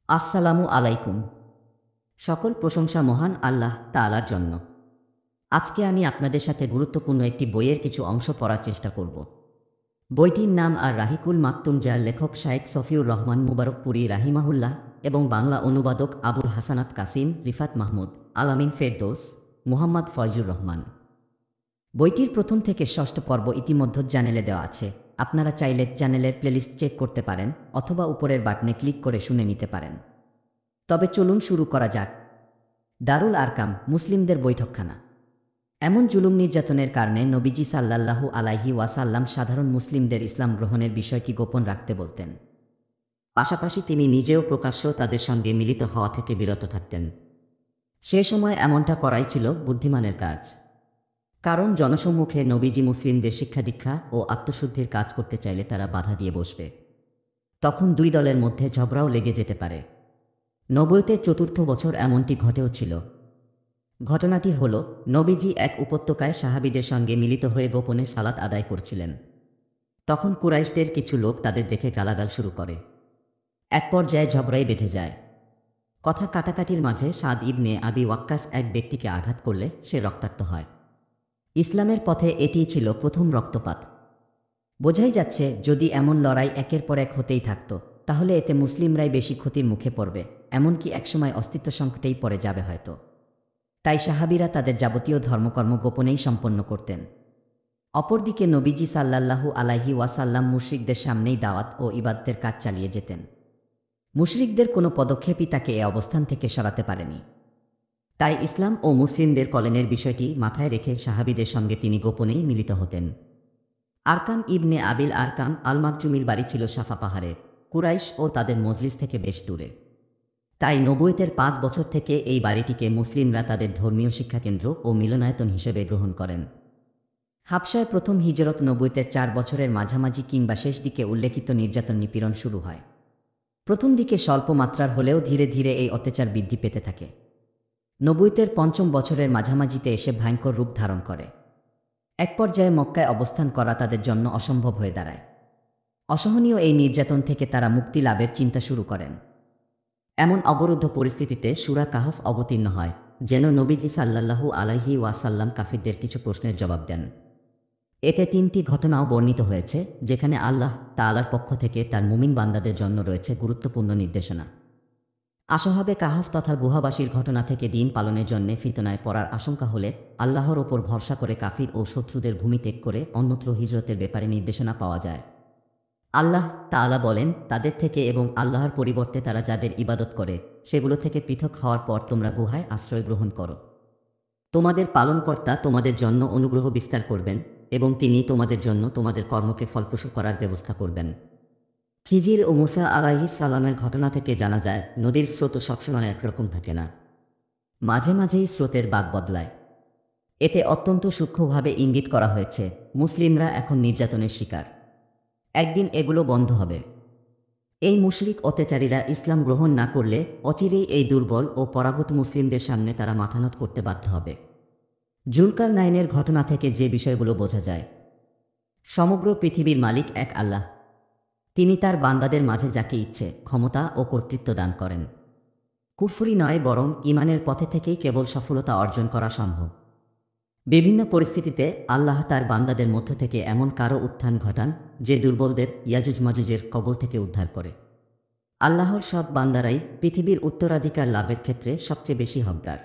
আসসালামু আলাইকুম। সকল প্রশংসা মহান আল্লাহ তাআলার জন্য। আজকে আমি আপনাদের সাথে গুরুত্বপূর্ণ একটি বইয়ের কিছু অংশ পড়ার চেষ্টা করব। বইটির নাম আর রাহিকুল মাকতুম, যার লেখক শায়েখ সফিউর রহমান মুবারকপুরি রাহিমাহুল্লাহ এবং বাংলা অনুবাদক আবুল হাসানাত কাসিম, রিফাত মাহমুদ, আলামিন ফেরদৌস, মুহাম্মদ ফয়জুর রহমান। বইটির প্রথম থেকে ষষ্ঠ পর্ব ইতিমধ্যে চ্যানেলে দেওয়া আছে। আপনারা চাইলে চ্যানেলের প্লেলিস্ট চেক করতে পারেন অথবা উপরের বাটনে ক্লিক করে শুনে নিতে পারেন। তবে চলুন শুরু করা যাক। দারুল আরকাম, মুসলিমদের বৈঠকখানা। এমন জুলুম নির্যাতনের কারণে নবীজি সাল্লাল্লাহু আলাইহি ওয়াসাল্লাম সাধারণ মুসলিমদের ইসলাম গ্রহণের বিষয়টি গোপন রাখতে বলতেন। পাশাপাশি তিনি নিজেও প্রকাশ্য তাদের সঙ্গে মিলিত হওয়া থেকে বিরত থাকতেন। সে সময় এমনটা করাই ছিল বুদ্ধিমানের কাজ, কারণ জনসম্মুখে নবীজি মুসলিমদের শিক্ষা দীক্ষা ও আত্মশুদ্ধির কাজ করতে চাইলে তারা বাধা দিয়ে বসবে। তখন দুই দলের মধ্যে ঝগড়াও লেগে যেতে পারে। নবুয়তের চতুর্থ বছর এমনটি ঘটেও ছিল। ঘটনাটি হল, নবীজি এক উপত্যকায় সাহাবীদের সঙ্গে মিলিত হয়ে গোপনে সালাত আদায় করছিলেন। তখন কুরাইশদের কিছু লোক তাদের দেখে গালাগাল শুরু করে। এক পর্যায়ে ঝগড়াই বেঁধে যায়। কথা কাটাকাটির মাঝে সাদ ইবনে আবি ওয়াক্কাস এক ব্যক্তিকে আঘাত করলে সে রক্তাক্ত হয়। ইসলামের পথে এটিই ছিল প্রথম রক্তপাত। বোঝাই যাচ্ছে, যদি এমন লড়াই একের পর এক হতেই থাকত, তাহলে এতে মুসলিমরাই বেশি ক্ষতির মুখে পড়বে, এমনকি একসময় অস্তিত্ব সংকটেই পড়ে যাবে হয়তো। তাই সাহাবীরা তাদের যাবতীয় ধর্মকর্ম গোপনেই সম্পন্ন করতেন। অপরদিকে নবীজি সাল্লাল্লাহু আলাইহি ওয়াসাল্লাম মুশরিকদের সামনেই দাওয়াত ও ইবাদতের কাজ চালিয়ে যেতেন। মুশরিকদের কোনো পদক্ষেপই তাকে এ অবস্থান থেকে সরাতে পারেনি। তাই ইসলাম ও মুসলিমদের কল্যাণের বিষয়টি মাথায় রেখে সাহাবীদের সঙ্গে তিনি গোপনেই মিলিত হতেন। আরকাম ইবনে আবিল আরকাম আল মাকজুমির বাড়ি ছিল সাফা পাহাড়ে, কুরাইশ ও তাদের মজলিস থেকে বেশ দূরে। তাই নবুয়তের 5 বছর থেকে এই বাড়িটিকে মুসলিমরা তাদের ধর্মীয় শিক্ষাকেন্দ্র ও মিলনায়তন হিসেবে গ্রহণ করেন। হাবশায় প্রথম হিজরত নবুয়তের 4 বছরের মাঝামাঝি কিংবা শেষ দিকে উল্লেখিত নির্যাতন নিপীড়ন শুরু হয়। প্রথম দিকে স্বল্প মাত্রার হলেও ধীরে ধীরে এই অত্যাচার বৃদ্ধি পেতে থাকে। নবুয়তের 5ম বছরের মাঝামাঝিতে এসে ভয়ঙ্কর রূপ ধারণ করে। এক পর্যায়ে মক্কায় অবস্থান করা তাদের জন্য অসম্ভব হয়ে দাঁড়ায়। অসহনীয় এই নির্যাতন থেকে তারা মুক্তি লাভের চিন্তা শুরু করেন। এমন অবরুদ্ধ পরিস্থিতিতে সূরা কাহফ অবতীর্ণ হয়, যেন নবীজি সাল্লাল্লাহু আলাইহি ওয়াসাল্লাম কাফিরদের কিছু প্রশ্নের জবাব দেন। এতে 3টি ঘটনাও বর্ণিত হয়েছে, যেখানে আল্লাহ তাআলার পক্ষ থেকে তার মুমিন বান্দাদের জন্য রয়েছে গুরুত্বপূর্ণ নির্দেশনা। আসহাবে কাহফ তথা গুহাবাসীর ঘটনা থেকে দিন পালনের জন্য ফিতনায় পড়ার আশঙ্কা হলে আল্লাহর ওপর ভরসা করে কাফির ও শত্রুদের ভূমি ত্যাগ করে অন্যত্র হিজরতের ব্যাপারে নির্দেশনা পাওয়া যায়। আল্লাহ তাআলা বলেন, তাদের থেকে এবং আল্লাহর পরিবর্তে তারা যাদের ইবাদত করে সেগুলো থেকে পৃথক হওয়ার পর তোমরা গুহায় আশ্রয় গ্রহণ করো। তোমাদের পালনকর্তা তোমাদের জন্য অনুগ্রহ বিস্তার করবেন এবং তিনি তোমাদের জন্য তোমাদের কর্মকে ফলপ্রসূ করার ব্যবস্থা করবেন। খিজির ও মুসা আলাইহিস সালামের ঘটনা থেকে জানা যায়, নদীর স্রোত সবসময় একরকম থাকে না। মাঝে মাঝেই স্রোতের বাঁক বদলায়। এতে অত্যন্ত সূক্ষ্মভাবে ইঙ্গিত করা হয়েছে, মুসলিমরা এখন নির্যাতনের শিকার। একদিন এগুলো বন্ধ হবে। এই মুশরিক অত্যাচারীরা ইসলাম গ্রহণ না করলে অচিরেই এই দুর্বল ও পরাভূত মুসলিমদের সামনে তারা মাথানত করতে বাধ্য হবে। জুলকারনাইনের ঘটনা থেকে যে বিষয়গুলো বোঝা যায়, সমগ্র পৃথিবীর মালিক এক আল্লাহ। তিনি তার বান্দাদের মাঝে যাকে ইচ্ছে ক্ষমতা ও কর্তৃত্ব দান করেন। কুফরি নয়, বরং ঈমানের পথে থেকেই কেবল সফলতা অর্জন করা সম্ভব। বিভিন্ন পরিস্থিতিতে আল্লাহ তার বান্দাদের মধ্য থেকে এমন কারো উত্থান ঘটান যে দুর্বলদের ইয়াজুজ মাজুজের কবল থেকে উদ্ধার করে। আল্লাহর সৎ বান্দারাই পৃথিবীর উত্তরাধিকার লাভের ক্ষেত্রে সবচেয়ে বেশি হকদার।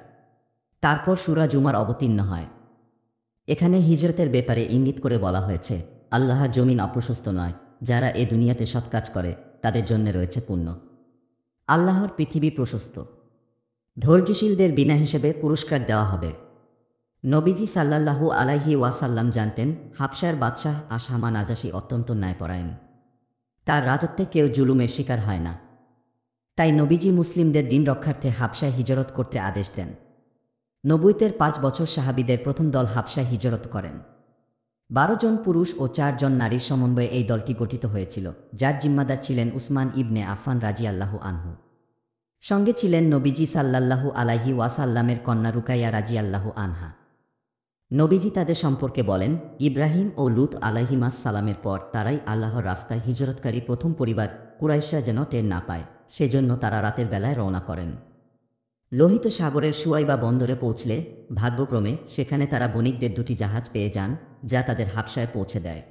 তারপর সূরা জুমার অবতীর্ণ হয়। এখানে হিজরতের ব্যাপারে ইঙ্গিত করে বলা হয়েছে, আল্লাহর জমিন অপ্রশস্ত নয়, যারা এ দুনিয়াতে সৎ কাজ করে তাদের জন্য রয়েছে পুণ্য। আল্লাহর পৃথিবী প্রশস্ত। ধৈর্যশীলদের বিনা হিসেবে পুরস্কার দেওয়া হবে। নবীজি সাল্লাল্লাহু আলাইহি ওয়াসাল্লাম জানতেন, হাবশার বাদশাহ আশহামা নাজাশী অত্যন্ত ন্যায়পরায়ণ। তার রাজত্বে কেউ জুলুমের শিকার হয় না। তাই নবীজি মুসলিমদের দিন রক্ষার্থে হাবশায় হিজরত করতে আদেশ দেন। নবুয়তের 5 বছর সাহাবীদের প্রথম দল হাবশায় হিজরত করেন। 12 জন পুরুষ ও 4 জন নারীর সমন্বয়ে এই দলটি গঠিত হয়েছিল, যার জিম্মাদার ছিলেন উসমান ইবনে আফফান রাজিয়াল্লাহু আনহু। সঙ্গে ছিলেন নবীজি সাল্লাল্লাহু আলাইহি ওয়াসাল্লামের কন্যা রুকাইয়া রাজিয়াল্লাহু আনহা। নবীজি তাদের সম্পর্কে বলেন, ইব্রাহিম ও লূত আলাইহিমাস সালামের পর তারাই আল্লাহর রাস্তায় হিজরতকারী প্রথম পরিবার। কুরাইশরা যেন টের না পায় সেজন্য তারা রাতের বেলায় রওনা করেন। লোহিত সাগরের সুয়াইবা বন্দরে পৌঁছলে ভাগ্যক্রমে সেখানে তারা বণিকদের দুটি জাহাজ পেয়ে যান, যা তাদের হাবশায় পৌঁছে দেয়।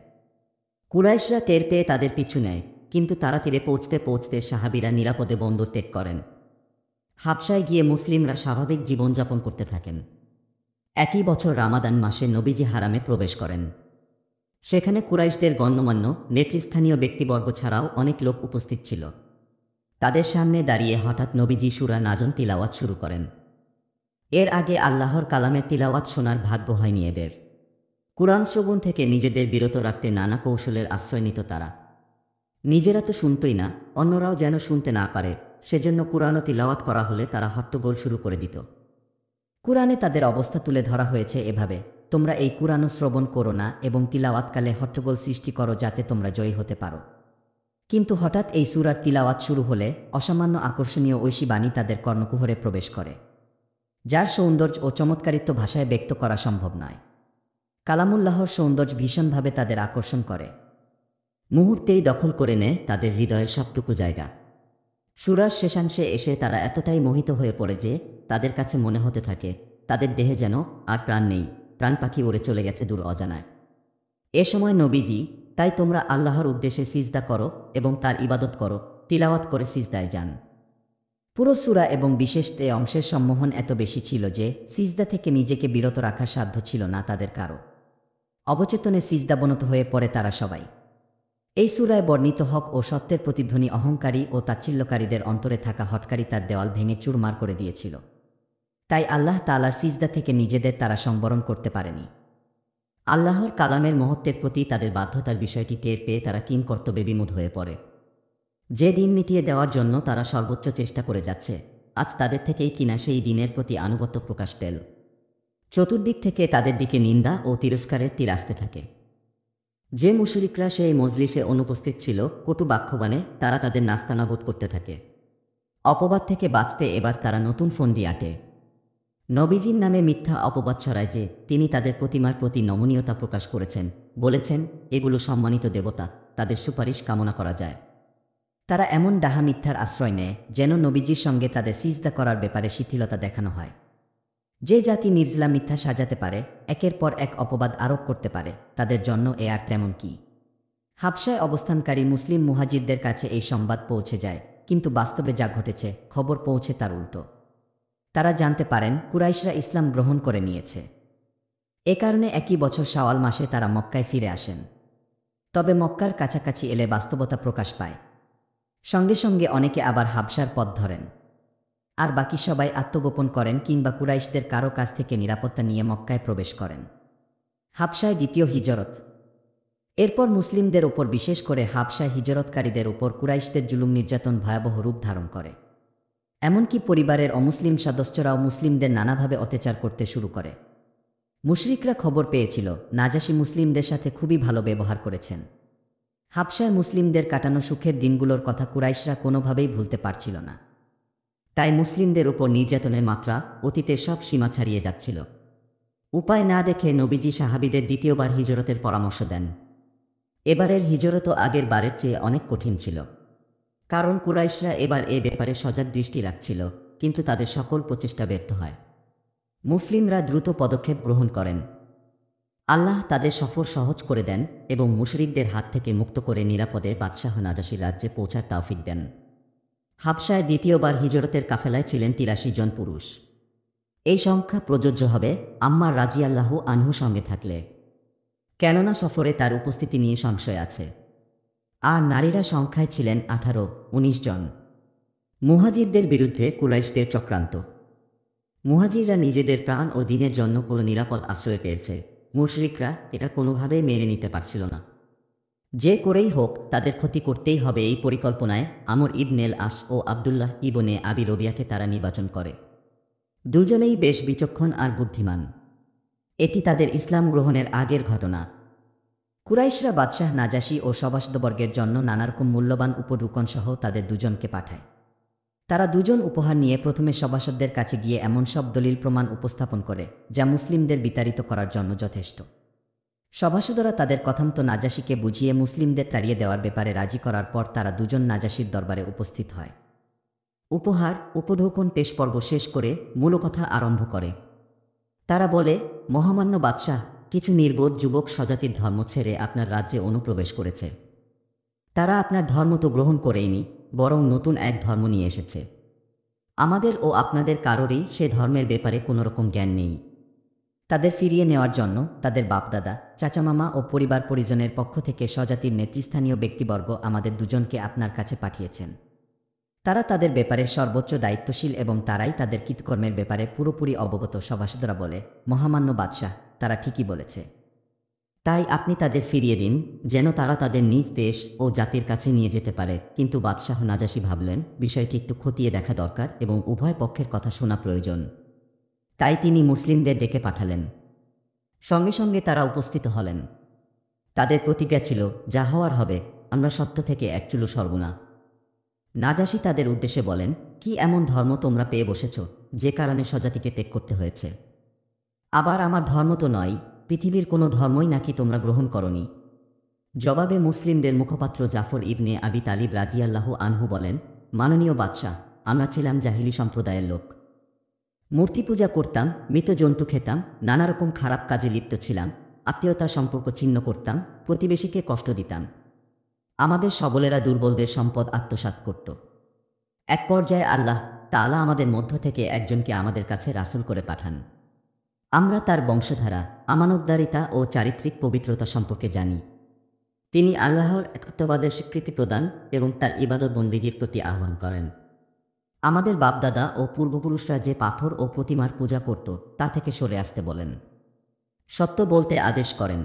কুরাইশরা টের পেয়ে তাদের পিছু নেয়, কিন্তু তারা তীরে পৌঁছতে পৌঁছতে সাহাবীরা নিরাপদে বন্দর ত্যাগ করেন। হাবশায় গিয়ে মুসলিমরা স্বাভাবিক জীবনযাপন করতে থাকেন। একই বছর রামাদান মাসে নবীজি হারামে প্রবেশ করেন। সেখানে কুরাইশদের গণ্যমান্য নেতৃস্থানীয় ব্যক্তিবর্গ ছাড়াও অনেক লোক উপস্থিত ছিল। তাদের সামনে দাঁড়িয়ে হঠাৎ নবীজি সূরা নাজম তিলাওয়াত শুরু করেন। এর আগে আল্লাহর কালামের তিলাওয়াত শোনার ভাগ্য হয়নি এদের। কুরআন শ্রবণ থেকে নিজেদের বিরত রাখতে নানা কৌশলের আশ্রয় নিত তারা। নিজেরা তো শুনতই না, অন্যরাও যেন শুনতে না পারে, সেজন্য কুরআনও তিলাওয়াত করা হলে তারা হট্টগোল শুরু করে দিত। কুরআনে তাদের অবস্থা তুলে ধরা হয়েছে এভাবে: তোমরা এই কুরআনও শ্রবণ করো না এবং তিলাওয়াতকালে হট্টগোল সৃষ্টি করো যাতে তোমরা জয়ী হতে পারো। কিন্তু হঠাৎ এই সূরার তিলাওয়াত শুরু হলে অসামান্য আকর্ষণীয় ঐশী বাণী তাদের কর্ণকুহরে প্রবেশ করে, যার সৌন্দর্য ও চমৎকারিত্ব ভাষায় ব্যক্ত করা সম্ভব নয়। কালামুল্লাহর সৌন্দর্য ভীষণভাবে তাদের আকর্ষণ করে, মুহূর্তেই দখল করে নেয় তাদের হৃদয়ের সবটুকু জায়গা। সূরার শেষাংশে এসে তারা এতটাই মোহিত হয়ে পড়ে যে তাদের কাছে মনে হতে থাকে তাদের দেহে যেন আর প্রাণ নেই, প্রাণ পাখি উড়ে চলে গেছে দূর অজানায়। এ সময় নবীজি, তাই তোমরা আল্লাহর উদ্দেশ্যে সিজদা করো এবং তার ইবাদত করো, তিলাওয়াত করে সিজদায় যান। পুরো সূরা এবং বিশেষ এ অংশের সম্মোহন এত বেশি ছিল যে সিজদা থেকে নিজেকে বিরত রাখার সাধ্য ছিল না তাদের কারো। অবচেতনে সিজদাবনত হয়ে পড়ে তারা সবাই। এই সূরায় বর্ণিত হক ও সত্যের প্রতিধ্বনি অহংকারী ও তাচ্ছিল্যকারীদের অন্তরে থাকা হটকারিতার দেওয়াল ভেঙে চুরমার করে দিয়েছিল। তাই আল্লাহ তাআলার সিজদা থেকে নিজেদের তারা সংবরণ করতে পারেনি। আল্লাহর কালামের মহত্বের প্রতি তাদের বাধ্যতার বিষয়টি টের পেয়ে তারা কিংকর্তব্যে বিমূঢ় হয়ে পড়ে। যে দিন মিটিয়ে দেওয়ার জন্য তারা সর্বোচ্চ চেষ্টা করে যাচ্ছে, আজ তাদের থেকেই কিনা সেই দিনের প্রতি আনুগত্য প্রকাশ পেল। চতুর্দিক থেকে তাদের দিকে নিন্দা ও তিরস্কারের তীর আসতে থাকে। যে মুশরিকরা সেই মজলিসে অনুপস্থিত ছিল কটু বাক্যবাণে তারা তাদের নাস্তানাবুদ করতে থাকে। অপবাদ থেকে বাঁচতে এবার তারা নতুন ফন্দি আঁটে। নবীজির নামে মিথ্যা অপবাদ ছড়ায় যে তিনি তাদের প্রতিমার প্রতি নমনীয়তা প্রকাশ করেছেন, বলেছেন এগুলো সম্মানিত দেবতা, তাদের সুপারিশ কামনা করা যায়। তারা এমন ডাহা মিথ্যার আশ্রয় নেয় যেন নবীজির সঙ্গে তাদের সিজদা করার ব্যাপারে শিথিলতা দেখানো হয়। যে জাতি নির্জলা মিথ্যা সাজাতে পারে, একের পর এক অপবাদ আরোপ করতে পারে, তাদের জন্য এ আর তেমন কি। হাবশায় অবস্থানকারী মুসলিম মুহাজিরদের কাছে এই সংবাদ পৌঁছে যায়, কিন্তু বাস্তবে যা ঘটেছে খবর পৌঁছে তার উল্টো। তারা জানতে পারেন কুরাইশরা ইসলাম গ্রহণ করে নিয়েছে। এ কারণে একই বছর শাওয়াল মাসে তারা মক্কায় ফিরে আসেন। তবে মক্কার কাছাকাছি এলে বাস্তবতা প্রকাশ পায়। সঙ্গে সঙ্গে অনেকে আবার হাবশার পথ ধরেন, আর বাকি সবাই আত্মগোপন করেন কিংবা কুরাইশদের কারো কাছ থেকে নিরাপত্তা নিয়ে মক্কায় প্রবেশ করেন। হাবশায় দ্বিতীয় হিজরত। এরপর মুসলিমদের ওপর, বিশেষ করে হাবশায় হিজরতকারীদের উপর কুরাইশদের জুলুম নির্যাতন ভয়াবহ রূপ ধারণ করে। এমনকি পরিবারের অমুসলিম সদস্যরাও মুসলিমদের নানাভাবে অত্যাচার করতে শুরু করে। মুশরিকরা খবর পেয়েছিল নাজাশী মুসলিমদের সাথে খুবই ভালো ব্যবহার করেছেন। হাবশায় মুসলিমদের কাটানো সুখের দিনগুলোর কথা কুরাইশরা কোনোভাবেই ভুলতে পারছিল না। তাই মুসলিমদের উপর নির্যাতনের মাত্রা অতীতের সব সীমা ছাড়িয়ে যাচ্ছিল। উপায় না দেখে নবীজি সাহাবীদের দ্বিতীয়বার হিজরতের পরামর্শ দেন। এবারের হিজরতও আগের বারের চেয়ে অনেক কঠিন ছিল, কারণ কুরাইশরা এবার এ ব্যাপারে সজাগ দৃষ্টি রাখছিল, কিন্তু তাদের সকল প্রচেষ্টা ব্যর্থ হয়। মুসলিমরা দ্রুত পদক্ষেপ গ্রহণ করেন। আল্লাহ তাদের সফর সহজ করে দেন এবং মুশরিকদের হাত থেকে মুক্ত করে নিরাপদে বাদশাহ নাজাশীর রাজ্যে পৌঁছার তৌফিক দেন। হাবশায় দ্বিতীয়বার হিজরতের কাফেলায় ছিলেন ৮৩ জন পুরুষ। এই সংখ্যা প্রযোজ্য হবে আম্মার রাজিয়াল্লাহু আনহু সঙ্গে থাকলে, কেননা সফরে তার উপস্থিতি নিয়ে সংশয় আছে। আর নারীরা সংখ্যায় ছিলেন ১৮-১৯ জন। মুহাজিরদের বিরুদ্ধে কুরাইশদের চক্রান্ত। মুহাজিররা নিজেদের প্রাণ ও দিনের জন্য কোনো নিরাপদ আশ্রয় পেয়েছে, মুশরিকরা এটা কোনোভাবেই মেনে নিতে পারছিল না। যে করেই হোক তাদের ক্ষতি করতেই হবে, এই পরিকল্পনায় আমর ইবনেল আস ও আবদুল্লাহ ইবনে আবি রবিয়াকে তারা নির্বাচন করে। দুজনেই বেশ বিচক্ষণ আর বুদ্ধিমান। এটি তাদের ইসলাম গ্রহণের আগের ঘটনা। কুরাইশরা বাদশাহ নাজাশী ও সভাসদবর্গের জন্য নানারকম মূল্যবান উপঢৌকনসহ তাদের দুজনকে পাঠায়। তারা দুজন উপহার নিয়ে প্রথমে সভাসদদের কাছে গিয়ে এমন সব দলিল প্রমাণ উপস্থাপন করে যা মুসলিমদের বিতাড়িত করার জন্য যথেষ্ট। সভাসদরা তাদের কথামতো নাজাশীকে বুঝিয়ে মুসলিমদের তাড়িয়ে দেওয়ার ব্যাপারে রাজি করার পর তারা দুজন নাজাশীর দরবারে উপস্থিত হয়। উপহার উপঢৌকন পেশ পর্ব শেষ করে মূল কথা আরম্ভ করে। তারা বলে, মহামান্য বাদশাহ, কিছু নির্বোধ যুবক স্বজাতির ধর্ম ছেড়ে আপনার রাজ্যে অনুপ্রবেশ করেছে। তারা আপনার ধর্ম তো গ্রহণ করেইনি, বরং নতুন এক ধর্ম নিয়ে এসেছে। আমাদের ও আপনাদের কারোরই সে ধর্মের ব্যাপারে কোনো রকম জ্ঞান নেই। তাদের ফিরিয়ে নেওয়ার জন্য তাদের বাপদাদা, চাচামামা ও পরিবার পরিজনের পক্ষ থেকে স্বজাতির নেতৃস্থানীয় ব্যক্তিবর্গ আমাদের দুজনকে আপনার কাছে পাঠিয়েছেন। তারা তাদের ব্যাপারে সর্বোচ্চ দায়িত্বশীল এবং তারাই তাদের কৃতকর্মের ব্যাপারে পুরোপুরি অবগত। সভাসদরা বলে, মহামান্য বাদশাহ, তারা ঠিকই বলেছে। তাই আপনি তাদের ফিরিয়ে দিন, যেন তারা তাদের নিজ দেশ ও জাতির কাছে নিয়ে যেতে পারে। কিন্তু বাদশাহ নাজাশী ভাবলেন, বিষয়টি একটু খতিয়ে দেখা দরকার এবং উভয় পক্ষের কথা শোনা প্রয়োজন। তাই তিনি মুসলিমদের ডেকে পাঠালেন। সঙ্গে সঙ্গে তারা উপস্থিত হলেন। তাদের প্রতিজ্ঞা ছিল, যা হওয়ার হবে, আমরা সত্য থেকে এক চুলো সরব না। নাজাশী তাদের উদ্দেশ্যে বলেন, কি এমন ধর্ম তোমরা পেয়ে বসেছ যে কারণে স্বজাতিকে ত্যাগ করতে হয়েছে? আবার আমার ধর্ম তো নয়, পৃথিবীর কোনো ধর্মই নাকি তোমরা গ্রহণ করনি। জবাবে মুসলিমদের মুখপাত্র জাফর ইবনে আবি তালিব রাজিয়াল্লাহু আনহু বলেন, মাননীয় বাদশাহ, আমরা ছিলাম জাহিলি সম্প্রদায়ের লোক। মূর্তি পূজা করতাম, মৃত জন্তু খেতাম, নানা রকম খারাপ কাজে লিপ্ত ছিলাম, আত্মীয়তার সম্পর্ক ছিন্ন করতাম, প্রতিবেশীকে কষ্ট দিতাম। আমাদের সবলেরা দুর্বলদের সম্পদ আত্মসাৎ করত। এক পর্যায়ে আল্লাহ তাআলা আমাদের মধ্য থেকে একজনকে আমাদের কাছে রাসূল করে পাঠান। আমরা তার বংশধারা, আমানতদারিতা ও চারিত্রিক পবিত্রতা সম্পর্কে জানি। তিনি আল্লাহর একত্ববাদের স্বীকৃতি প্রদান এবং তার ইবাদত বন্দেগীর প্রতি আহ্বান করেন। আমাদের বাপদাদা ও পূর্বপুরুষরা যে পাথর ও প্রতিমার পূজা করত তা থেকে সরে আসতে বলেন। সত্য বলতে আদেশ করেন।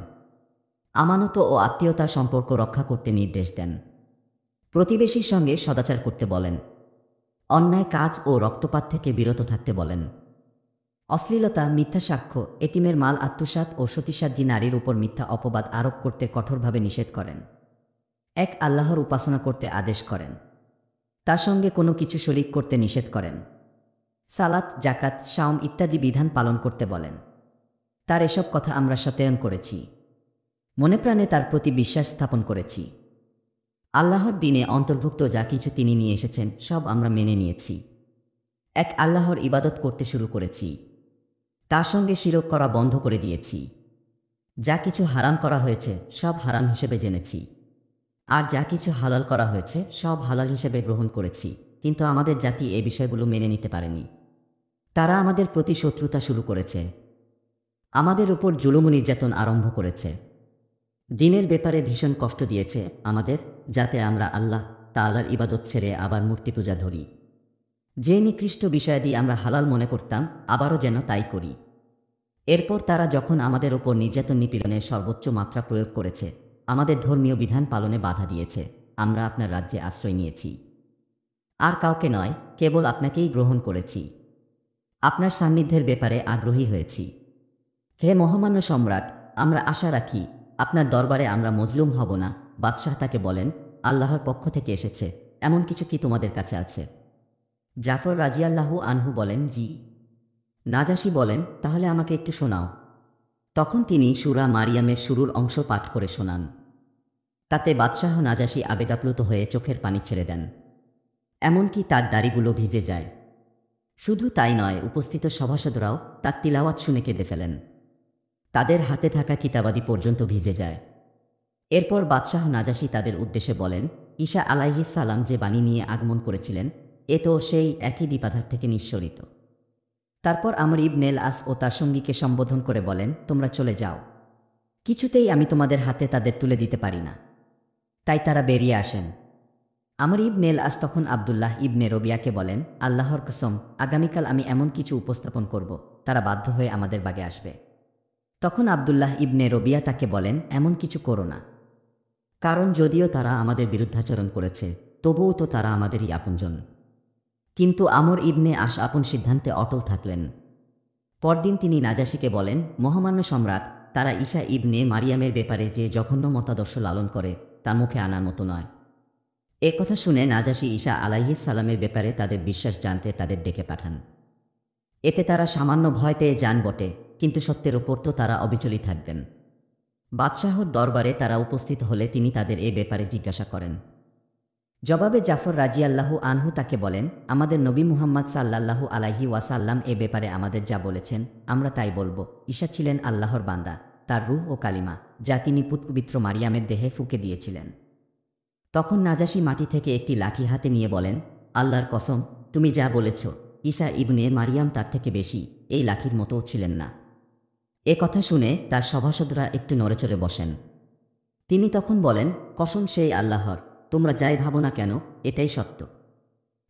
আমানত ও আত্মীয়তার সম্পর্ক রক্ষা করতে নির্দেশ দেন। প্রতিবেশীর সঙ্গে সদাচার করতে বলেন। অন্যায় কাজ ও রক্তপাত থেকে বিরত থাকতে বলেন। অশ্লীলতা, মিথ্যা সাক্ষ্য, এতিমের মাল আত্মসাৎ ও সতীসাধ্যী নারীর উপর মিথ্যা অপবাদ আরোপ করতে কঠোরভাবে নিষেধ করেন। এক আল্লাহর উপাসনা করতে আদেশ করেন। তার সঙ্গে কোনো কিছু শরিক করতে নিষেধ করেন। সালাত, জাকাত, শাওম ইত্যাদি বিধান পালন করতে বলেন। তার এসব কথা আমরা সত্যায়ন করেছি। মনে প্রাণে তার প্রতি বিশ্বাস স্থাপন করেছি। আল্লাহর দিনে অন্তর্ভুক্ত যা কিছু তিনি নিয়ে এসেছেন সব আমরা মেনে নিয়েছি। এক আল্লাহর ইবাদত করতে শুরু করেছি। তার সঙ্গে শিরক করা বন্ধ করে দিয়েছি। যা কিছু হারাম করা হয়েছে সব হারাম হিসেবে জেনেছি, আর যা কিছু হালাল করা হয়েছে সব হালাল হিসেবে গ্রহণ করেছি। কিন্তু আমাদের জাতি এই বিষয়গুলো মেনে নিতে পারেনি। তারা আমাদের প্রতি শত্রুতা শুরু করেছে। আমাদের উপর জুলুম নির্যাতন আরম্ভ করেছে। দিনের ব্যাপারে ভীষণ কষ্ট দিয়েছে আমাদের, যাতে আমরা আল্লাহ তাআলার ইবাদত ছেড়ে আবার মূর্তি পূজা ধরি। যে নিকৃষ্ট বিষয়াদি আমরা হালাল মনে করতাম, আবারও যেন তাই করি। এরপর তারা যখন আমাদের ওপর নির্যাতন নিপীড়নের সর্বোচ্চ মাত্রা প্রয়োগ করেছে, আমাদের ধর্মীয় বিধান পালনে বাধা দিয়েছে, আমরা আপনার রাজ্যে আশ্রয় নিয়েছি। আর কাউকে নয়, কেবল আপনাকেই গ্রহণ করেছি। আপনার সান্নিধ্যের ব্যাপারে আগ্রহী হয়েছি। হে মহামান্য সম্রাট, আমরা আশা রাখি আপনার দরবারে আমরা মজলুম হব না। বাদশাহ তাকে বলেন, আল্লাহর পক্ষ থেকে এসেছে এমন কিছু কি তোমাদের কাছে আছে? জাফর রাজিয়াল্লাহু আনহু বলেন, জি। নাজাশী বলেন, তাহলে আমাকে একটু শোনাও। তখন তিনি সূরা মারিয়ামের শুরুর অংশ পাঠ করে শোনান। তাতে বাদশাহ নাজাশী আবেগাপ্লুত হয়ে চোখের পানি ছেড়ে দেন। এমনকি তার দাড়িগুলো ভিজে যায়। শুধু তাই নয়, উপস্থিত সভাসদরাও তার তিলাওয়াত শুনে কেঁদে ফেলেন। তাদের হাতে থাকা কিতাবাদি পর্যন্ত ভিজে যায়। এরপর বাদশাহ নাজাশী তাদের উদ্দেশ্যে বলেন, ঈসা আলাইহিস সালাম যে বাণী নিয়ে আগমন করেছিলেন, এ তো সেই একই দ্বীপাধার থেকে নিঃসরিত। তারপর আমর ইবনে আস ও তার সঙ্গীকে সম্বোধন করে বলেন, তোমরা চলে যাও। কিছুতেই আমি তোমাদের হাতে তাদের তুলে দিতে পারি না। তাই তারা বেরিয়ে আসেন। আমর ইবনে আস তখন আবদুল্লাহ ইবনে রবিয়াকে বলেন, আল্লাহর কসম, আগামীকাল আমি এমন কিছু উপস্থাপন করব, তারা বাধ্য হয়ে আমাদের বাগে আসবে। তখন আবদুল্লাহ ইবনে রবিয়া তাকে বলেন, এমন কিছু করো না। কারণ যদিও তারা আমাদের বিরুদ্ধাচরণ করেছে, তবুও তো তারা আমাদেরই আপনজন। কিন্তু আমর ইবনে আস আপন সিদ্ধান্তে অটল থাকলেন। পরদিন তিনি নাজাশীকে বলেন, মহামান্য সম্রাট, তারা ঈসা ইবনে মারিয়ামের ব্যাপারে যে জঘন্য মতাদর্শ লালন করে তা মুখে আনার মতো নয়। এ কথা শুনে নাজাশী ঈসা আলাইহিস সালামের ব্যাপারে তাদের বিশ্বাস জানতে তাদের ডেকে পাঠান। এতে তারা সামান্য ভয় পেয়ে যান বটে, কিন্তু সত্যের ওপর তো তারা অবিচলই থাকবেন। বাদশাহর দরবারে তারা উপস্থিত হলে তিনি তাদের এ ব্যাপারে জিজ্ঞাসা করেন। জবাবে জাফর রাজিয়াল্লাহু আনহু তাকে বলেন, আমাদের নবী মুহাম্মদ সাল্লাল্লাহু আলাইহি ওয়াসাল্লাম এ ব্যাপারে আমাদের যা বলেছেন আমরা তাই বলবো। ঈসা ছিলেন আল্লাহর বান্দা, তার রূহ ও কালিমা, যা তিনি পবিত্র মারিয়ামের দেহে ফুঁকে দিয়েছিলেন। তখন নাজাশী মাটি থেকে একটি লাঠি হাতে নিয়ে বলেন, আল্লাহর কসম, তুমি যা বলেছ, ঈসা ইবনে মারিয়াম তার থেকে বেশি এই লাঠির মতোও ছিলেন না। এ কথা শুনে তার সভাসদরা একটু নড়েচড়ে বসেন। তিনি তখন বলেন, কসম সেই আল্লাহর, তোমরা যাই ভাবো না কেন, এটাই সত্য।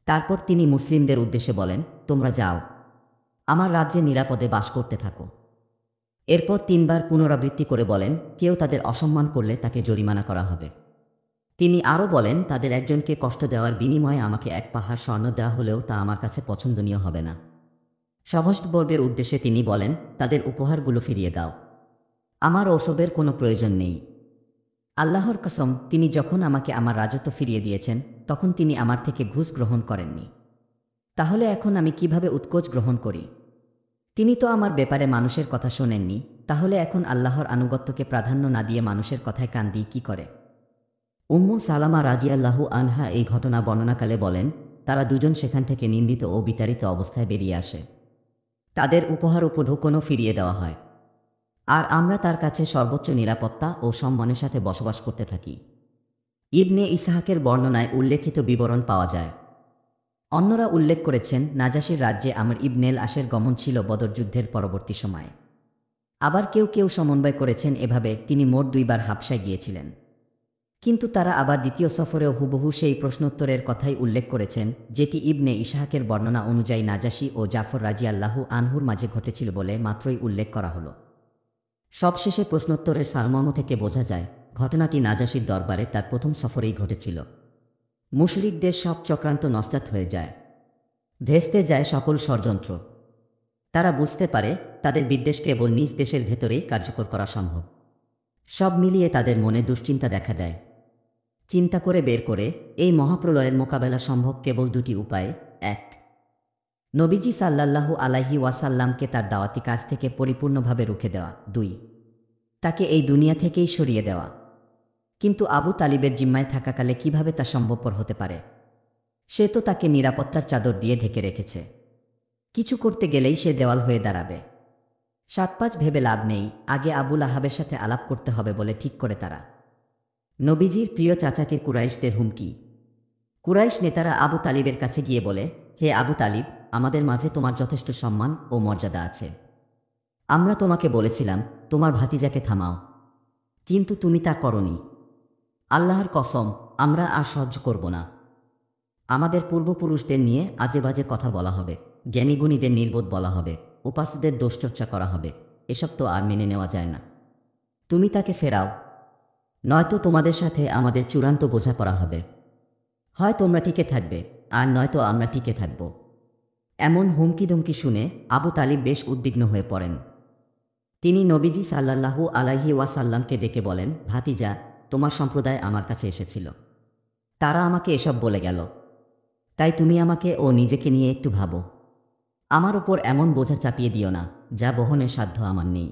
তারপর তিনি মুসলিমদের উদ্দেশ্যে বলেন, তোমরা যাও, আমার রাজ্যে নিরাপদে বাস করতে থাকো। এরপর 3 বার পুনরাবৃত্তি করে বলেন, কেউ তাদের অসম্মান করলে তাকে জরিমানা করা হবে। তিনি আরও বলেন, তাদের একজনকে কষ্ট দেওয়ার বিনিময়ে আমাকে 1 পাহাড় স্বর্ণ দেওয়া হলেও তা আমার কাছে পছন্দনীয় হবে না। সভাসদবর্গের উদ্দেশ্যে তিনি বলেন, তাদের উপহারগুলো ফিরিয়ে দাও, আমার ওসবের কোনো প্রয়োজন নেই। আল্লাহর কসম, তিনি যখন আমাকে আমার রাজত্ব ফিরিয়ে দিয়েছেন তখন তিনি আমার থেকে ঘুষ গ্রহণ করেননি। তাহলে এখন আমি কিভাবে উৎকোচ গ্রহণ করি? তিনি তো আমার ব্যাপারে মানুষের কথা শোনেননি, তাহলে এখন আল্লাহর আনুগত্যকে প্রাধান্য না দিয়ে মানুষের কথায় কান দিই কী করে? উম্মু সালামা রাজিয়াল্লাহু আনহা এই ঘটনা বর্ণনাকালে বলেন, তারা দুজন সেখান থেকে নিন্দিত ও বিতাড়িত অবস্থায় বেরিয়ে আসে। তাদের উপহার উপঢৌকনও ফিরিয়ে দেওয়া হয়, আর আমরা তার কাছে সর্বোচ্চ নিরাপত্তা ও সম্মানের সাথে বসবাস করতে থাকি। ইবনে ইসহাকের বর্ণনায় উল্লেখিত বিবরণ পাওয়া যায়। অন্যরা উল্লেখ করেছেন, নাজাশীর রাজ্যে আমর ইবনেল আশের গমন ছিল বদর যুদ্ধের পরবর্তী সময়ে। আবার কেউ কেউ সমন্বয় করেছেন এভাবে, তিনি মোট 2 বার হাবশায় গিয়েছিলেন। কিন্তু তারা আবার দ্বিতীয় সফরেও হুবহু সেই প্রশ্নোত্তরের কথাই উল্লেখ করেছেন, যেটি ইবনে ইসহাকের বর্ণনা অনুযায়ী নাজাশী ও জাফর রাজিয়াল্লাহু আনহুর মাঝে ঘটেছিল বলে মাত্রই উল্লেখ করা হলো। সবশেষে প্রশ্নোত্তরের সারমর্ম থেকে বোঝা যায়, ঘটনাটি নাজাশীর দরবারে তার প্রথম সফরেই ঘটেছিল। মুশরিকদের সব চক্রান্ত নস্যাৎ হয়ে যায়, ভেস্তে যায় সকল ষড়যন্ত্র। তারা বুঝতে পারে তাদের বিদ্বেষ কেবল নিজ দেশের ভেতরেই কার্যকর করা সম্ভব। সব মিলিয়ে তাদের মনে দুশ্চিন্তা দেখা দেয়। চিন্তা করে বের করে এই মহাপ্রলয়ের মোকাবেলা সম্ভব কেবল 2টি উপায়ে। 1. নবীজি সাল্লাল্লাহু আলাইহি ওয়াসাল্লামকে তার দাওয়াতি কাজ থেকে পরিপূর্ণভাবে রুখে দেওয়া। 2. তাকে এই দুনিয়া থেকেই সরিয়ে দেওয়া। কিন্তু আবু তালিবের জিম্মায় থাকাকালে কিভাবে তা সম্ভবপর হতে পারে? সে তো তাকে নিরাপত্তার চাদর দিয়ে ঢেকে রেখেছে। কিছু করতে গেলেই সে দেওয়াল হয়ে দাঁড়াবে। 7-5 ভেবে লাভ নেই, আগে আবুল আহাবের সাথে আলাপ করতে হবে বলে ঠিক করে তারা। নবীজির প্রিয় চাচাকে কুরাইশদের হুমকি। কুরাইশ নেতারা আবু তালিবের কাছে গিয়ে বলে, হে আবু তালিব, আমাদের মাঝে তোমার যথেষ্ট সম্মান ও মর্যাদা আছে। আমরা তোমাকে বলেছিলাম তোমার ভাতিজাকে থামাও, কিন্তু তুমি তা করনি। আল্লাহর কসম, আমরা আর সহ্য করব না। আমাদের পূর্বপুরুষদের নিয়ে আজে বাজে কথা বলা হবে, জ্ঞানীগুণীদের নির্বোধ বলা হবে, উপাসীদের দোষচর্চা করা হবে। এসব তো আর মেনে নেওয়া যায় না। তুমি তাকে ফেরাও, নয়তো তোমাদের সাথে আমাদের চূড়ান্ত বোঝাপড়া হবে। হয় তোমরা টিকে থাকবে, আর নয়তো আমরা টিকে থাকব। এমন হুমকি-ধমকি শুনে আবু তালিব বেশ উদ্বিগ্ন হয়ে পড়েন। তিনি নবীজি সাল্লাল্লাহু আলাইহি ওয়াসাল্লামকে ডেকে বলেন, ভাতিজা, তোমার সম্প্রদায় আমার কাছে এসেছিল। তারা আমাকে এসব বলে গেল। তাই তুমি আমাকে ও নিজেকে নিয়ে একটু ভাবো। আমার ওপর এমন বোঝা চাপিয়ে দিও না, যা বহনের সাধ্য আমার নেই।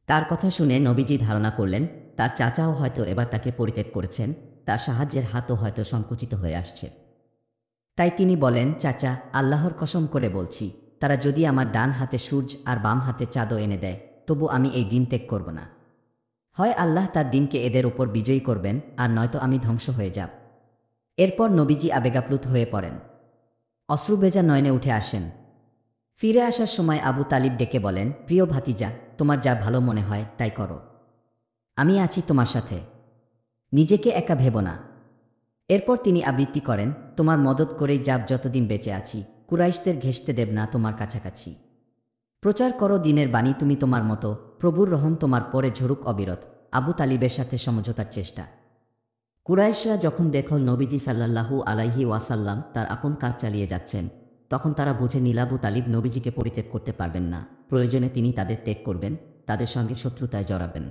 তার কথা শুনে নবীজি ধারণা করলেন, তার চাচাও হয়তো এবার তাকে পরিত্যাগ করেছেন, তার সাহায্যের হাতও হয়তো সংকুচিত হয়ে আসছে। তাই তিনি বলেন, চাচা, আল্লাহর কসম করে বলছি, তারা যদি আমার ডান হাতে সূর্য আর বাম হাতে চাঁদও এনে দেয়, তবু আমি এই দিন ত্যাগ করব না। হয় আল্লাহ তার দিনকে এদের উপর বিজয়ী করবেন, আর নয়তো আমি ধ্বংস হয়ে যাব। এরপর নবীজি আবেগাপ্লুত হয়ে পড়েন, অশ্রুভেজা নয়নে উঠে আসেন। ফিরে আসার সময় আবু তালিব ডেকে বলেন, প্রিয় ভাতিজা, তোমার যা ভালো মনে হয় তাই করো। আমি আছি তোমার সাথে, নিজেকে একা ভেবো না। এরপর তিনি আবৃত্তি করেন, তোমার মদত করেই যাব যতদিন বেঁচে আছি, কুরাইশদের ঘেঁষতে দেব না তোমার কাছাকাছি। প্রচার করো দিনের বাণী তুমি তোমার মতো, প্রভুর রহম তোমার পরে ঝরুক অবিরত। আবু তালিবের সাথে সমঝোতার চেষ্টা। কুরাইশরা যখন দেখল নবীজি সাল্লাল্লাহু আলাইহি ওয়াসাল্লাম তার আপন কাজ চালিয়ে যাচ্ছেন, তখন তারা বুঝে নিল আবু তালিব নবীজিকে পরিত্যাগ করতে পারবেন না। প্রয়োজনে তিনি তাদের ত্যাগ করবেন, তাদের সঙ্গে শত্রুতায় জড়াবেন।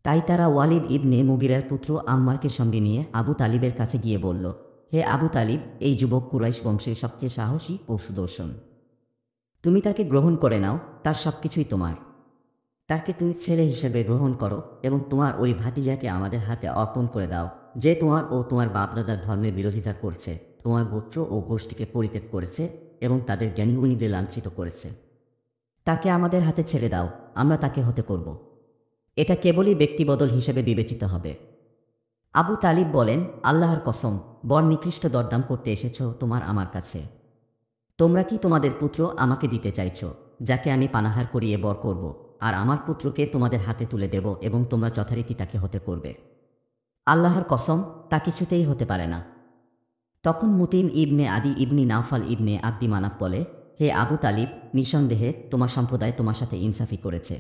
তাই তারা ওয়ালিদ ইবনে মুগিরার পুত্র আম্মারকে সঙ্গে নিয়ে আবু তালিবের কাছে গিয়ে বলল, হে আবু তালিব, এই যুবক কুরাইশ বংশের সবচেয়ে সাহসী ও সুদর্শন। তুমি তাকে গ্রহণ করে নাও, তার সব কিছুই তোমার। তাকে তুমি ছেলে হিসেবে গ্রহণ করো এবং তোমার ওই ভাতিজাকে আমাদের হাতে অর্পণ করে দাও। যে তোমার ও তোমার বাপদাদার ধর্মের বিরোধিতা করছে, তোমার গোত্র ও গোষ্ঠীকে পরিত্যাগ করেছে এবং তাদের জ্ঞানীগুণীদের লাঞ্ছিত করেছে। তাকে আমাদের হাতে ছেড়ে দাও, আমরা তাকে হতে করব। এটা কেবলই ব্যক্তিবদল হিসেবে বিবেচিত হবে। আবু তালিব বলেন, আল্লাহর কসম, বর নিকৃষ্ট দরদাম করতে এসেছ তোমার আমার কাছে। তোমরা কি তোমাদের পুত্র আমাকে দিতে চাইছ, যাকে আমি পানাহার করিয়ে বর করব, আর আমার পুত্রকে তোমাদের হাতে তুলে দেব এবং তোমরা যথারীতি তাকে হতে করবে? আল্লাহর কসম, তা কিছুতেই হতে পারে না। তখন মুতিম ইবনে আদি ইবনি নাওফাল ইবনে আব্দি মানাফ বলে, হে আবু তালিব, নিঃসন্দেহে তোমার সম্প্রদায় তোমার সাথে ইনসাফি করেছে।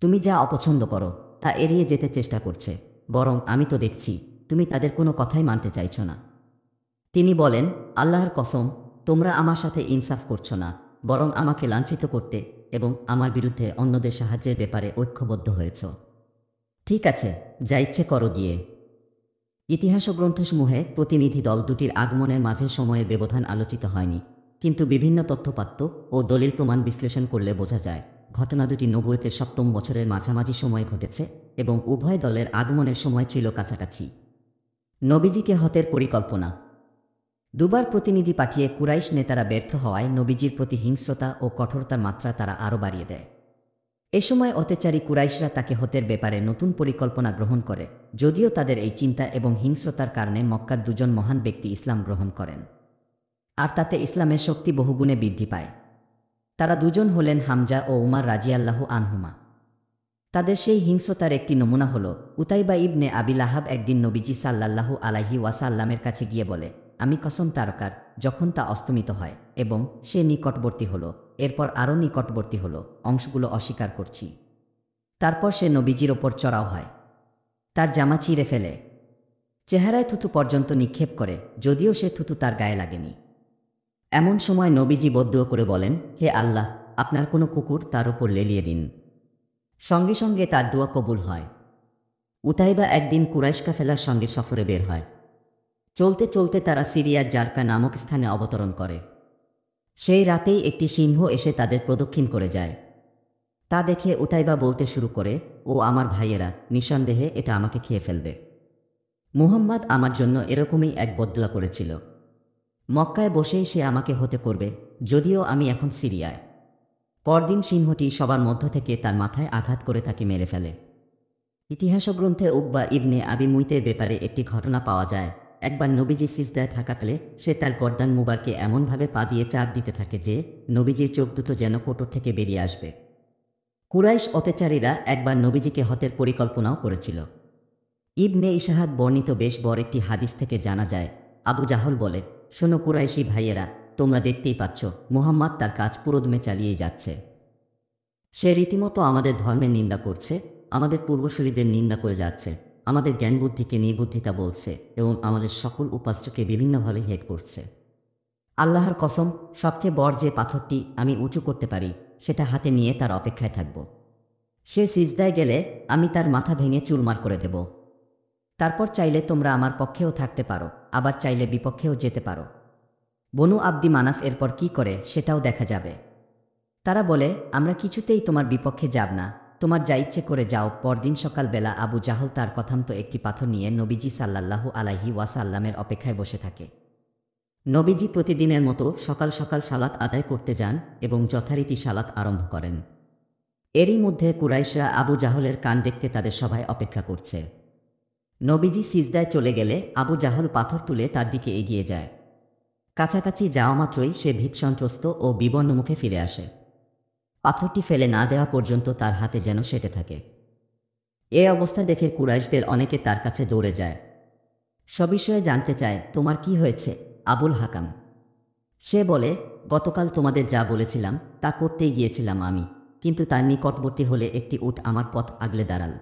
তুমি যা অপছন্দ করো তা এড়িয়ে যেতে চেষ্টা করছে, বরং আমি তো দেখছি তুমি তাদের কোনো কথাই মানতে চাইছ না। তিনি বলেন, আল্লাহর কসম, তোমরা আমার সাথে ইনসাফ করছো না, বরং আমাকে লাঞ্ছিত করতে এবং আমার বিরুদ্ধে অন্যদের সাহায্যের ব্যাপারে ঐক্যবদ্ধ হয়েছ। ঠিক আছে, যা ইচ্ছে করো গিয়ে। ইতিহাস গ্রন্থসমূহে প্রতিনিধি দল দুটির আগমনের মাঝে সময়ের ব্যবধান আলোচিত হয়নি, কিন্তু বিভিন্ন তথ্যপাত্য ও দলিল প্রমাণ বিশ্লেষণ করলে বোঝা যায় ঘটনা দুটি নবুয়তের 7ম বছরের মাঝামাঝি সময়ে ঘটেছে এবং উভয় দলের আগমনের সময় ছিল কাছাকাছি। নবীজিকে হতের পরিকল্পনা। দুবার প্রতিনিধি পাঠিয়ে কুরাইশ নেতারা ব্যর্থ হওয়ায় নবীজির প্রতি হিংস্রতা ও কঠোরতার মাত্রা তারা আরও বাড়িয়ে দেয়। এ সময় অত্যাচারী কুরাইশরা তাকে হতের ব্যাপারে নতুন পরিকল্পনা গ্রহণ করে, যদিও তাদের এই চিন্তা এবং হিংস্রতার কারণে মক্কার দুজন মহান ব্যক্তি ইসলাম গ্রহণ করেন, আর তাতে ইসলামের শক্তি বহুগুণে বৃদ্ধি পায়। তারা দুজন হলেন হামজা ও উমার রাজিয়াল্লাহু আনহুমা। তাদের সেই হিংস্রতার একটি নমুনা হল উতাইবা ইবনে আবি লাহাব একদিন নবীজি সাল্লাল্লাহু আলাইহি ওয়াসাল্লামের কাছে গিয়ে বলে, আমি কসম তারকার, যখন তা অস্তমিত হয় এবং সে নিকটবর্তী হল, এরপর আরও নিকটবর্তী হল, অংশগুলো অস্বীকার করছি। তারপর সে নবীজির ওপর চড়াও হয়, তার জামা ছিঁড়ে ফেলে, চেহারায় থুতু পর্যন্ত নিক্ষেপ করে, যদিও সে থুতু তার গায়ে লাগেনি। এমন সময় নবীজি বদ্দুয়া করে বলেন, হে আল্লাহ, আপনার কোনো কুকুর তার ওপর লেলিয়ে দিন। সঙ্গে সঙ্গে তার দোয়া কবুল হয়। উতাইবা একদিন কুরাইশ কাফেলার সঙ্গে সফরে বের হয়। চলতে চলতে তারা সিরিয়ার জারকা নামক স্থানে অবতরণ করে। সেই রাতেই একটি সিংহ এসে তাদের প্রদক্ষিণ করে যায়। তা দেখে উতাইবা বলতে শুরু করে, ও আমার ভাইয়েরা, নিঃসন্দেহে এটা আমাকে খেয়ে ফেলবে। মুহাম্মদ আমার জন্য এরকমই এক বদলা করেছিল। মক্কায় বসেই সে আমাকে হতে করবে, যদিও আমি এখন সিরিয়ায়। পরদিন সিংহটি সবার মধ্য থেকে তার মাথায় আঘাত করে তাকে মেরে ফেলে। ইতিহাস গ্রন্থে উকবা ইবনে আবি মুইতের ব্যাপারে একটি ঘটনা পাওয়া যায়। একবার নবীজি সিজদায় থাকাকালে সে তার গর্দান মুবারকে এমনভাবে পা দিয়ে চাপ দিতে থাকে যে নবীজির চোখ দুটো যেন কোটর থেকে বেরিয়ে আসবে। কুরাইশ অত্যাচারীরা একবার নবীজিকে হতের পরিকল্পনাও করেছিল। ইবনে ইশাহাদ বর্ণিত বেশ বড় একটি হাদিস থেকে জানা যায়, আবু জাহল বলে, শোনো কুরাইশি ভাইয়েরা, তোমরা দেখতেই পাচ্ছ মুহাম্মদ তার কাজ পুরোদমে চালিয়ে যাচ্ছে। সে রীতিমতো আমাদের ধর্মের নিন্দা করছে, আমাদের পূর্বসূরীদের নিন্দা করে যাচ্ছে, আমাদের জ্ঞান বুদ্ধিকে নির্বুদ্ধিতা বলছে এবং আমাদের সকল উপাস্যকে বিভিন্নভাবে হেট করছে। আল্লাহর কসম, সবচেয়ে বড় যে পাথরটি আমি উঁচু করতে পারি সেটা হাতে নিয়ে তার অপেক্ষায় থাকব। সে সিজদায় গেলে আমি তার মাথা ভেঙে চুরমার করে দেব। তারপর চাইলে তোমরা আমার পক্ষেও থাকতে পারো, আবার চাইলে বিপক্ষেও যেতে পারো। বনু আব্দি মানাফ এরপর কি করে সেটাও দেখা যাবে। তারা বলে, আমরা কিছুতেই তোমার বিপক্ষে যাব না, তোমার যা ইচ্ছে করে যাও। পরদিন সকালবেলা আবু জাহল তার কথামতো একটি পাথর নিয়ে নবীজি সাল্লাল্লাহু আলাইহি ওয়াসাল্লামের অপেক্ষায় বসে থাকে। নবীজি প্রতিদিনের মতো সকাল সকাল সালাত আদায় করতে যান এবং যথারীতি সালাত আরম্ভ করেন। এরই মধ্যে কুরাইশরা আবু জাহলের কান দেখতে তাদের সভায় অপেক্ষা করছে। নবীজি সিজদায় চলে গেলে আবু জাহল পাথর তুলে তার দিকে এগিয়ে যায়। কাছাকাছি যাওয়া মাত্রই সে ভীতসন্ত্রস্ত ও বিবর্ণ মুখে ফিরে আসে। পাথরটি ফেলে না দেওয়া পর্যন্ত তার হাতে যেন সেটে থাকে। এ অবস্থা দেখে কুরাইশদের অনেকে তার কাছে দৌড়ে যায়। সবিষয়ে জানতে চায়, তোমার কি হয়েছে আবুল হাকাম? সে বলে, গতকাল তোমাদের যা বলেছিলাম তা করতেই গিয়েছিলাম আমি, কিন্তু তার নিকটবর্তী হলে একটি উট আমার পথ আগলে দাঁড়াল।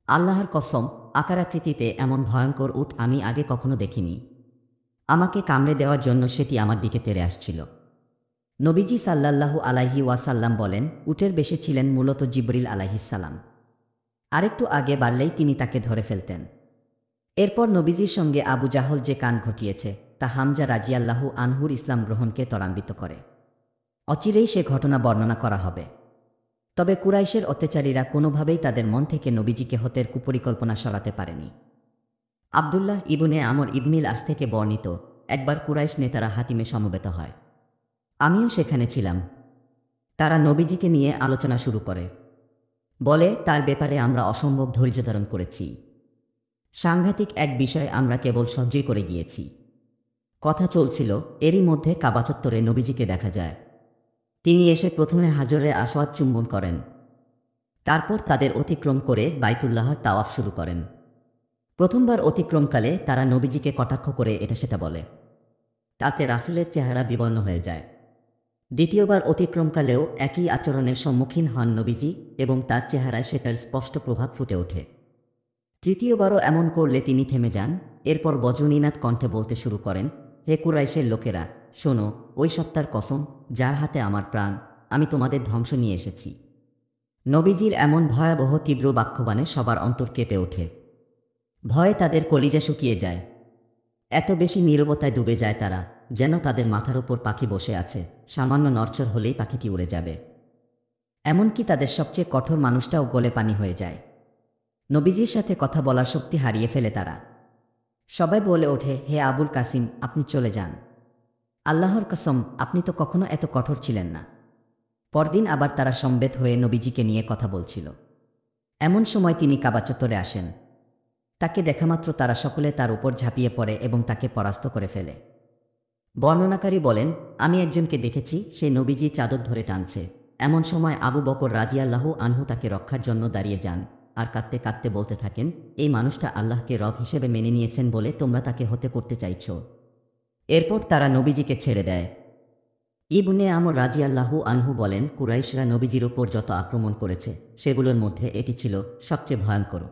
আল্লাহর কসম, আকারাকৃতিতে এমন ভয়ঙ্কর উট আমি আগে কখনো দেখিনি। আমাকে কামড়ে দেওয়ার জন্য সেটি আমার দিকে তেড়ে আসছিল। নবীজি সাল্লাল্লাহু আলাইহি ওয়াসাল্লাম বলেন, উটের বেশে ছিলেন মূলত জিবরিল আলাইহিসসালাম। আরেকটু আগে বাড়লেই তিনি তাকে ধরে ফেলতেন। এরপর নবীজির সঙ্গে আবু জাহল যে কাণ্ড ঘটিয়েছে তা হামজা রাজিয়াল্লাহু আনহুর ইসলাম গ্রহণকে ত্বরান্বিত করে। অচিরেই সে ঘটনা বর্ণনা করা হবে। তবে কুরাইশের অত্যাচারীরা কোনোভাবেই তাদের মন থেকে নবীজিকে হতের কুপরিকল্পনা সরাতে পারেনি। আবদুল্লাহ ইবনে আমর ইবনিল আস থেকে বর্ণিত, একবার কুরাইশ নেতারা হাতিমে সমবেত হয়। আমিও সেখানে ছিলাম। তারা নবীজিকে নিয়ে আলোচনা শুরু করে। বলে, তার ব্যাপারে আমরা অসম্ভব ধৈর্য ধারণ করেছি। সাংঘাতিক এক বিষয় আমরা কেবল সহ্যই করে গিয়েছি। কথা চলছিল, এরই মধ্যে কাবা চত্বরে নবীজিকে দেখা যায়। তিনি এসে প্রথমে হাজরে আসওয়াদ চুম্বন করেন। তারপর তাদের অতিক্রম করে বাইতুল্লাহর তাওয়াফ শুরু করেন। প্রথমবার অতিক্রমকালে তারা নবীজিকে কটাক্ষ করে এটা সেটা বলে। তাতে রাসূলের চেহারা বিবর্ণ হয়ে যায়। দ্বিতীয়বার অতিক্রমকালেও একই আচরণের সম্মুখীন হন নবীজি এবং তার চেহারায় সেটার স্পষ্ট প্রভাব ফুটে ওঠে। তৃতীয়বারও এমন করলে তিনি থেমে যান। এরপর বজ্রনীনাদ কণ্ঠে বলতে শুরু করেন, হে কুরাইশের লোকেরা, শোনো, ওই সত্তার কসম যার হাতে আমার প্রাণ, আমি তোমাদের ধ্বংস নিয়ে এসেছি। নবীজির এমন ভয়াবহ তীব্র বাক্যবাণে সবার অন্তর কেঁপে ওঠে। ভয়ে তাদের কলিজা শুকিয়ে যায়। এত বেশি নীরবতায় ডুবে যায় তারা, যেন তাদের মাথার ওপর পাখি বসে আছে, সামান্য নড়চড় হলেই পাখিটি উড়ে যাবে। এমনকি তাদের সবচেয়ে কঠোর মানুষটাও গলে পানি হয়ে যায়। নবীজির সাথে কথা বলার শক্তি হারিয়ে ফেলে তারা। সবাই বলে ওঠে, হে আবুল কাসিম, আপনি চলে যান। আল্লাহর কসম, আপনি তো কখনো এত কঠোর ছিলেন না। পরদিন আবার তারা সমবেত হয়ে নবীজিকে নিয়ে কথা বলছিল। এমন সময় তিনি কাবা চত্বরে আসেন। তাকে দেখামাত্র তারা সকলে তার উপর ঝাঁপিয়ে পড়ে এবং তাকে পরাস্ত করে ফেলে। বর্ণনাকারী বলেন, আমি একজনকে দেখেছি, সে নবীজি চাদর ধরে টানছে। এমন সময় আবু বকর রাদিয়াল্লাহু আনহু তাকে রক্ষার জন্য দাঁড়িয়ে যান আর কাঁদতে কাঁদতে বলতে থাকেন, এই মানুষটা আল্লাহকে রব হিসেবে মেনে নিয়েছেন বলে তোমরা তাকে হতে করতে চাইছ। এরপর তারা নবীজিকে ছেড়ে দেয়। ইবনে আমর রাদিয়াল্লাহু আনহু বলেন, কুরাইশরা নবীজির ওপর যত আক্রমণ করেছে সেগুলোর মধ্যে এটি ছিল সবচেয়ে ভয়ঙ্কর।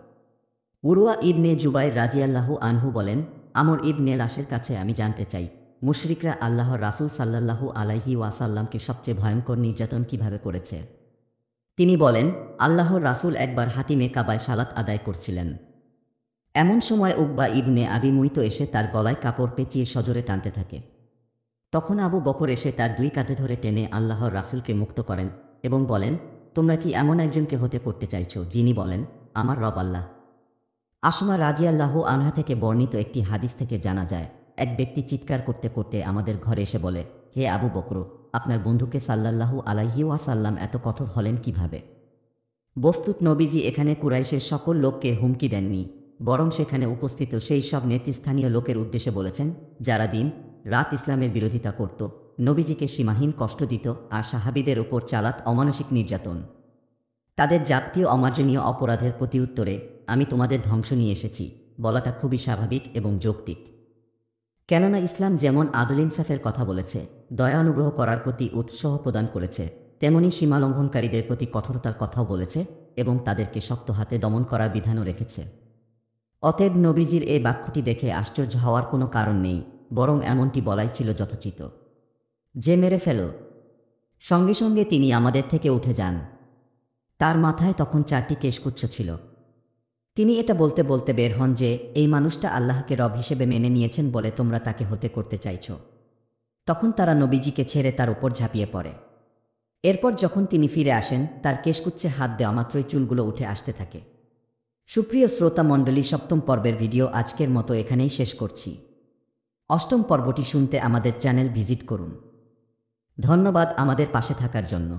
উরওয়া ইবনে জুবাইর রাদিয়াল্লাহু আনহু বলেন, আমর ইবনে লাশের কাছে আমি জানতে চাই, মুশরিকরা আল্লাহর রাসূল সাল্লাল্লাহু আলাইহি ওয়াসাল্লামকে সবচেয়ে ভয়ঙ্কর নির্যাতন কিভাবে করেছে। তিনি বলেন, আল্লাহর রাসূল একবার হাতিমে কাবায় সালাত আদায় করছিলেন। এমন সময় উকবা ইবনে আবি মুইত এসে তার গলায় কাপড় পেঁচিয়ে সজোরে টানতে থাকে। তখন আবু বকর এসে তার দুই কাঁধে ধরে টেনে আল্লাহর রাসূলকে মুক্ত করেন এবং বলেন, তোমরা কি এমন একজনকে হতে করতে চাইছ যিনি বলেন, আমার রব আল্লাহ। আসমা রাদিয়াল্লাহু আনহা থেকে বর্ণিত একটি হাদিস থেকে জানা যায়, এক ব্যক্তি চিৎকার করতে করতে আমাদের ঘরে এসে বলে, হে আবু বকর, আপনার বন্ধুকে সাল্লাল্লাহু আলাইহি ওয়াসাল্লাম এত কঠোর হলেন কিভাবে। বস্তুত নবীজি এখানে কুরাইশের সকল লোককে হুমকি দেননি, বরং সেখানে উপস্থিত সেই সব নেতৃস্থানীয় লোকের উদ্দেশ্যে বলেছেন যারা দিন রাত ইসলামের বিরোধিতা করত, নবীজিকে সীমাহীন কষ্ট দিত আর সাহাবীদের ওপর চালাত অমানসিক নির্যাতন। তাদের জাতীয় অমার্জনীয় অপরাধের প্রতিউত্তরে আমি তোমাদের ধ্বংস নিয়ে এসেছি বলাটা খুবই স্বাভাবিক এবং যৌক্তিক। কেননা ইসলাম যেমন আদল ইনসাফের কথা বলেছে, দয়া অনুগ্রহ করার প্রতি উৎসাহ প্রদান করেছে, তেমনি সীমালঙ্ঘনকারীদের প্রতি কঠোরতার কথাও বলেছে এবং তাদেরকে শক্ত হাতে দমন করার বিধানও রেখেছে। অতএব নবীজির এই বাক্যটি দেখে আশ্চর্য হওয়ার কোনো কারণ নেই, বরং এমনটি বলাই ছিল যথোচিত। যে মেরে ফেল। সঙ্গে সঙ্গে তিনি আমাদের থেকে উঠে যান। তার মাথায় তখন 4টি কেশগুচ্ছ ছিল। তিনি এটা বলতে বলতে বের হন যে, এই মানুষটা আল্লাহকে রব হিসেবে মেনে নিয়েছেন বলে তোমরা তাকে হতে করতে চাইছ। তখন তারা নবীজিকে ছেড়ে তার উপর ঝাঁপিয়ে পড়ে। এরপর যখন তিনি ফিরে আসেন, তার কেশগুচ্ছে হাত দেওয়া মাত্রই চুলগুলো উঠে আসতে থাকে। সুপ্রিয় শ্রোতা মণ্ডলী, 7ম পর্বের ভিডিও আজকের মতো এখানেই শেষ করছি। 8ম পর্বটি শুনতে আমাদের চ্যানেল ভিজিট করুন। ধন্যবাদ আমাদের পাশে থাকার জন্য।